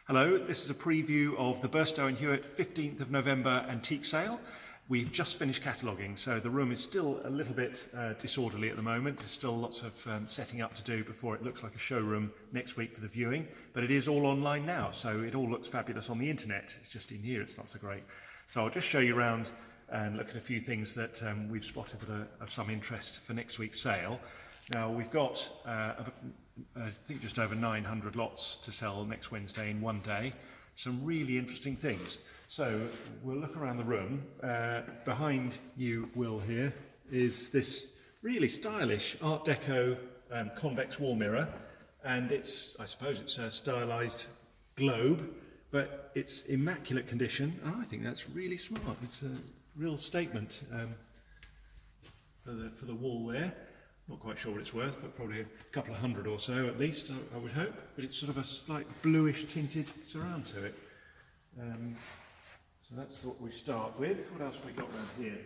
Hello, this is a preview of the Burstow and Hewett 15th of November antique sale. We've just finished cataloguing, so the room is still a little bit disorderly at the moment. There's still lots of setting up to do before it looks like a showroom next week for the viewing, but it is all online now, so it all looks fabulous on the internet. It's just in here it's not so great. So I'll just show you around and look at a few things that we've spotted that are of some interest for next week's sale. Now we've got I think just over 900 lots to sell next Wednesday in one day. Some really interesting things. So we'll look around the room. Behind you, Will, here is this really stylish Art Deco convex wall mirror, and I suppose it's a stylised globe, but it's immaculate condition. And I think that's really smart. It's a real statement for the wall there. Not quite sure what it's worth, but probably a couple of hundred or so at least, I would hope. But it's sort of a slight bluish tinted surround to it. So that's what we start with. What else have we got around here?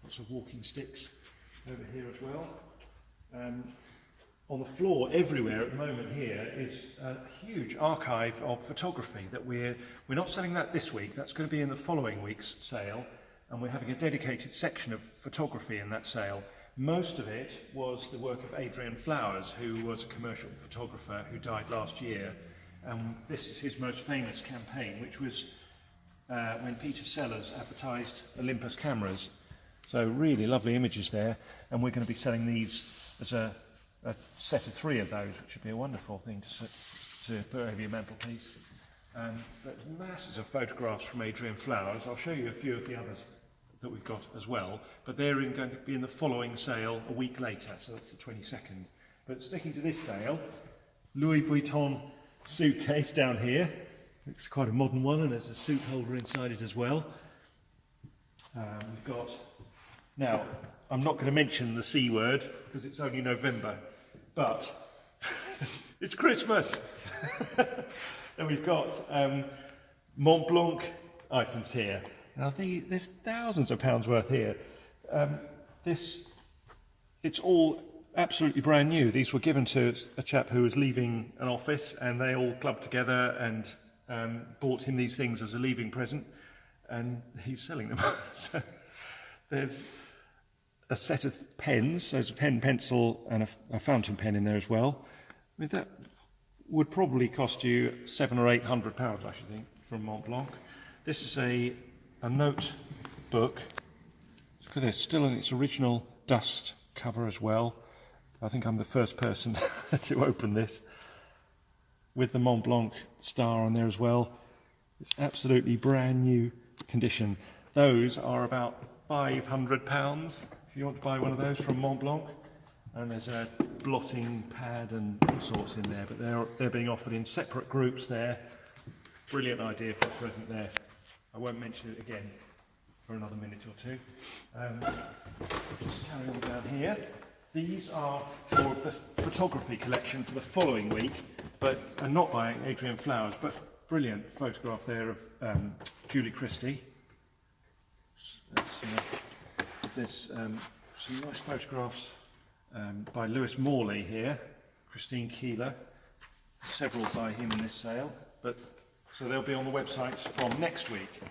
Lots of walking sticks over here as well. On the floor everywhere at the moment here is a huge archive of photography that we're not selling that this week. That's going to be in the following week's sale. And we're having a dedicated section of photography in that sale. Most of it was the work of Adrian Flowers, who was a commercial photographer who died last year. And this is his most famous campaign, which was when Peter Sellers advertised Olympus cameras. So really lovely images there. And we're going to be selling these as a set of 3 of those, which would be a wonderful thing to put over your mantelpiece. There's masses of photographs from Adrian Flowers. I'll show you a few of the others that we've got as well, but they're going to be in the following sale a week later, so that's the 22nd. But sticking to this sale, Louis Vuitton suitcase down here. It's quite a modern one, and there's a suit holder inside it as well. We've got, now, I'm not going to mention the C word because it's only November, but it's Christmas. And we've got Mont Blanc items here. Now there's thousands of pounds worth here. It's all absolutely brand new. These were given to a chap who was leaving an office, and they all clubbed together and bought him these things as a leaving present, and he's selling them. So there's a set of pens. There's a pen, pencil, and a fountain pen in there as well. I mean, that would probably cost you £700 or £800, I should think, from Mont Blanc. This is a note book. Look at this, still in its original dust cover as well. I think I'm the first person to open this, with the Mont Blanc star on there as well. It's absolutely brand new condition. Those are about £500 if you want to buy one of those from Mont Blanc. And there's a blotting pad and all sorts in there, but they're being offered in separate groups there. Brilliant idea for a present there. I won't mention it again for another minute or two. Just carry on down here. These are more of the photography collection for the following week, but not by Adrian Flowers, but brilliant photograph there of Julie Christie. There's some nice photographs by Lewis Morley here, Christine Keeler, several by him in this sale, so they'll be on the website from next week.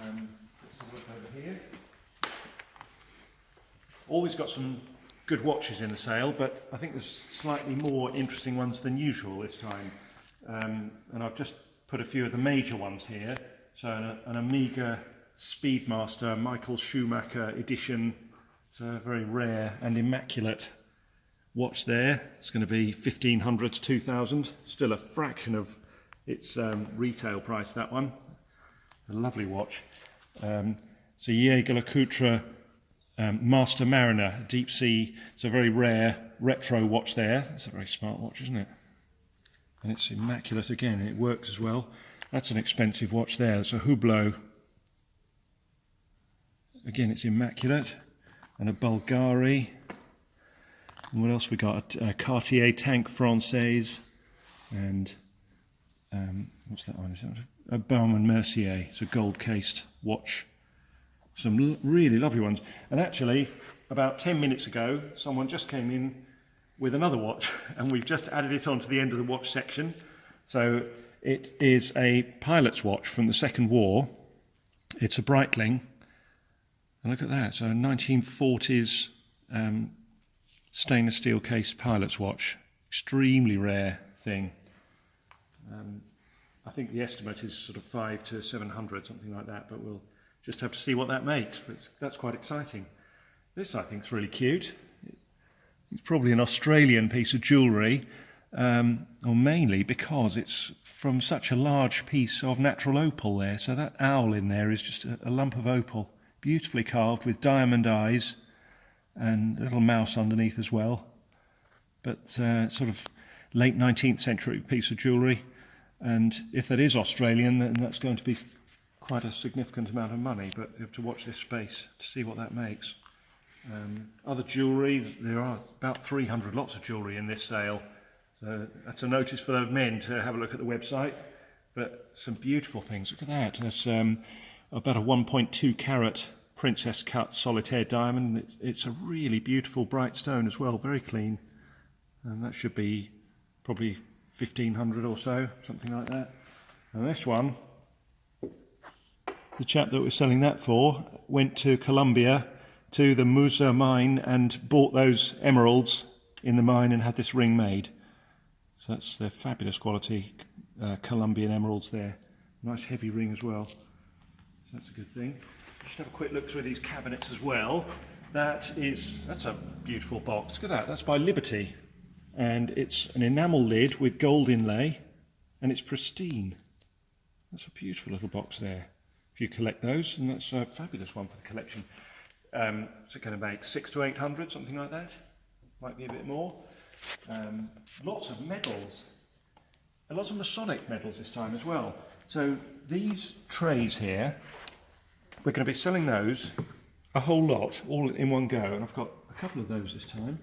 Let's have a look over here. Always got some good watches in the sale, but I think there's slightly more interesting ones than usual this time. And I've just put a few of the major ones here. So an Omega Speedmaster Michael Schumacher edition. It's a very rare and immaculate watch there. It's going to be 1,500 to 2,000. Still a fraction of its retail price, that one. A lovely watch. So Jaeger-LeCoultre Master Mariner Deep Sea. It's a very rare retro watch there. It's a very smart watch, isn't it? And it's immaculate again. It works as well. That's an expensive watch there. It's a Hublot. Again, it's immaculate. And a Bulgari. And what else we got? A Cartier Tank Française. And what's that one? Is that a Baume & Mercier? It's a gold-cased watch. Some really lovely ones. And actually, about 10 minutes ago, someone just came in with another watch, and we've just added it onto the end of the watch section. So it is a pilot's watch from the Second War. It's a Breitling. And look at that, so a 1940s stainless steel case pilot's watch. Extremely rare thing. I think the estimate is sort of 500 to 700, something like that, but we'll just have to see what that makes. But that's quite exciting. This, I think, is really cute. It's probably an Australian piece of jewellery, or mainly because it's from such a large piece of natural opal there. So that owl in there is just a lump of opal, beautifully carved with diamond eyes and a little mouse underneath as well. But sort of late 19th century piece of jewellery. And if that is Australian, then that's going to be quite a significant amount of money, but you have to watch this space to see what that makes. Other jewellery, there are about 300 lots of jewellery in this sale. So that's a notice for the men to have a look at the website. But some beautiful things. Look at that. There's about a 1.2 carat princess cut solitaire diamond. It's a really beautiful bright stone as well, very clean. And that should be probably 1,500 or so, something like that. And this one, the chap that was selling that for went to Colombia to the Musa mine and bought those emeralds in the mine and had this ring made. So that's the fabulous quality Colombian emeralds there. Nice heavy ring as well. So that's a good thing. Just have a quick look through these cabinets as well. That's a beautiful box. Look at that. That's by Liberty. And it's an enamel lid with gold inlay, and it's pristine. That's a beautiful little box there. If you collect those, and that's a fabulous one for the collection. What's it going to make? 600 to 800, something like that. Might be a bit more. Lots of medals, and lots of Masonic medals this time as well. So these trays here, we're going to be selling those a whole lot, all in one go, and I've got a couple of those this time.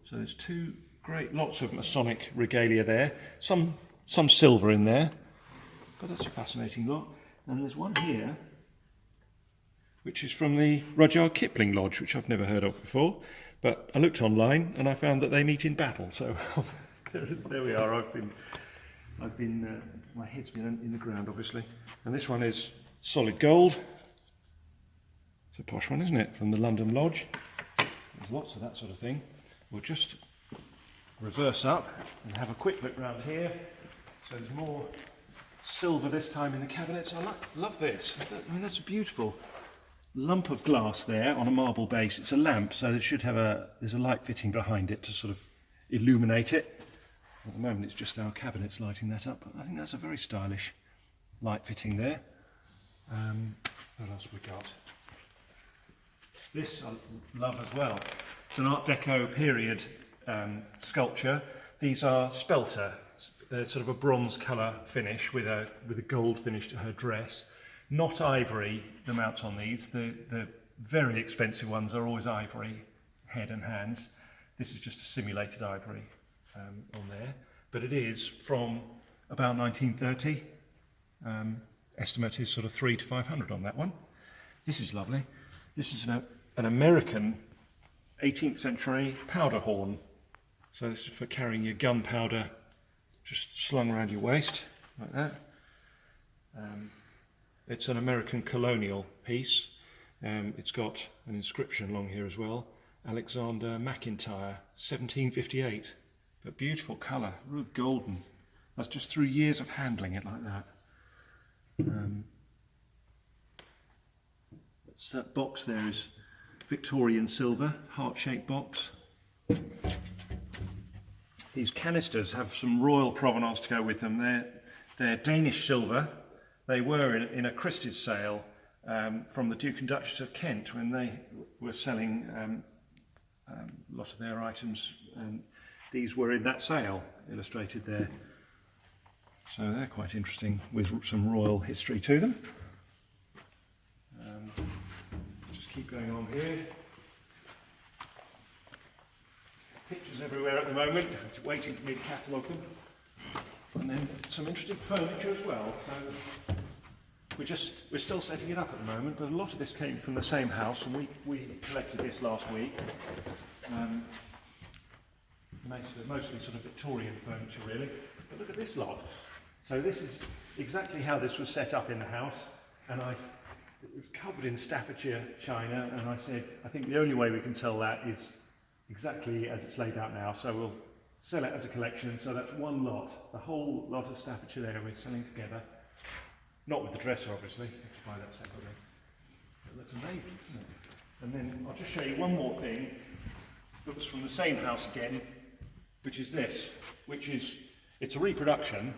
So there's two great lots of Masonic regalia there, some silver in there, but that's a fascinating lot. And there's one here, which is from the Rudyard Kipling Lodge, which I've never heard of before, but I looked online and I found that they meet in battle. So there we are. My head's been in the ground, obviously. And this one is solid gold. It's a posh one, isn't it? From the London Lodge. There's lots of that sort of thing. We'll just reverse up and have a quick look round here. So there's more silver this time in the cabinets. I love this. I mean, that's a beautiful lump of glass there on a marble base. It's a lamp, so it should have there's a light fitting behind it to sort of illuminate it. At the moment it's just our cabinets lighting that up. I think that's a very stylish light fitting there. What else have we got? This I love as well. It's an Art Deco period sculpture. These are spelter. They're sort of a bronze colour finish with a gold finish to her dress. Not ivory, the mounts on these. The very expensive ones are always ivory, head and hands. This is just a simulated ivory on there. But it is from about 1930. Estimate is sort of 300 to 500 on that one. This is lovely. This is an American 18th century powder horn. So this is for carrying your gunpowder just slung around your waist, like that. It's an American colonial piece. It's got an inscription along here as well. Alexander McIntyre, 1758. But beautiful colour, real golden. That's just through years of handling it like that. That box there is Victorian silver, heart-shaped box. These canisters have some royal provenance to go with them. They're Danish silver. They were in a Christie's sale from the Duke and Duchess of Kent when they were selling a lot of their items, and these were in that sale, illustrated there. So they're quite interesting with some royal history to them. Just keep going on here. Pictures everywhere at the moment, waiting for me to catalogue them. And then some interesting furniture as well. So we're still setting it up at the moment, but a lot of this came from the same house, and we collected this last week. Mostly sort of Victorian furniture, really. But look at this lot. So this is exactly how this was set up in the house, and it was covered in Staffordshire china, and I said, I think the only way we can sell that is exactly as it's laid out now, so we'll sell it as a collection. So that's one lot, the whole lot of Staffordshire there we're selling together. Not with the dresser, obviously, you have to buy that separately. It looks amazing, doesn't it? And then I'll just show you one more thing that was from the same house again, which is this, it's a reproduction,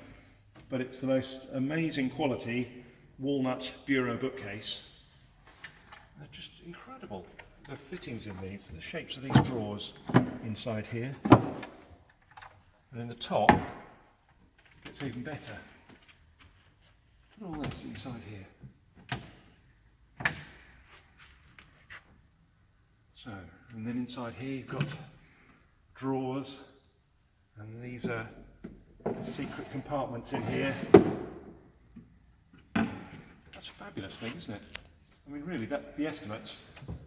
but it's the most amazing quality walnut bureau bookcase. They're just incredible. The fittings in these, the shapes of these drawers inside here. And in the top, it's even better. Look at all this inside here. So, and then inside here you've got drawers, and these are secret compartments in here. That's a fabulous thing, isn't it? I mean, really, the estimate's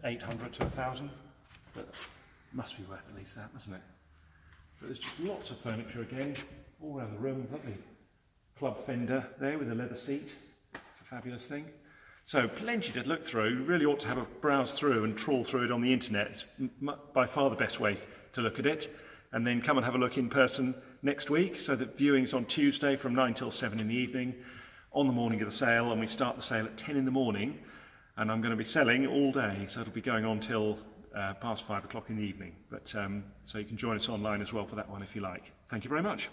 800 to 1,000, but must be worth at least that, mustn't it? But there's just lots of furniture again, all around the room. Lovely club fender there with a leather seat. It's a fabulous thing. So plenty to look through. You really ought to have a browse through and trawl through it on the internet. It's by far the best way to look at it. And then come and have a look in person next week. So the viewing's on Tuesday from 9 till 7 in the evening on the morning of the sale, and we start the sale at 10 in the morning. And I'm going to be selling all day, so it'll be going on till past 5 o'clock in the evening. But so you can join us online as well for that one if you like. Thank you very much.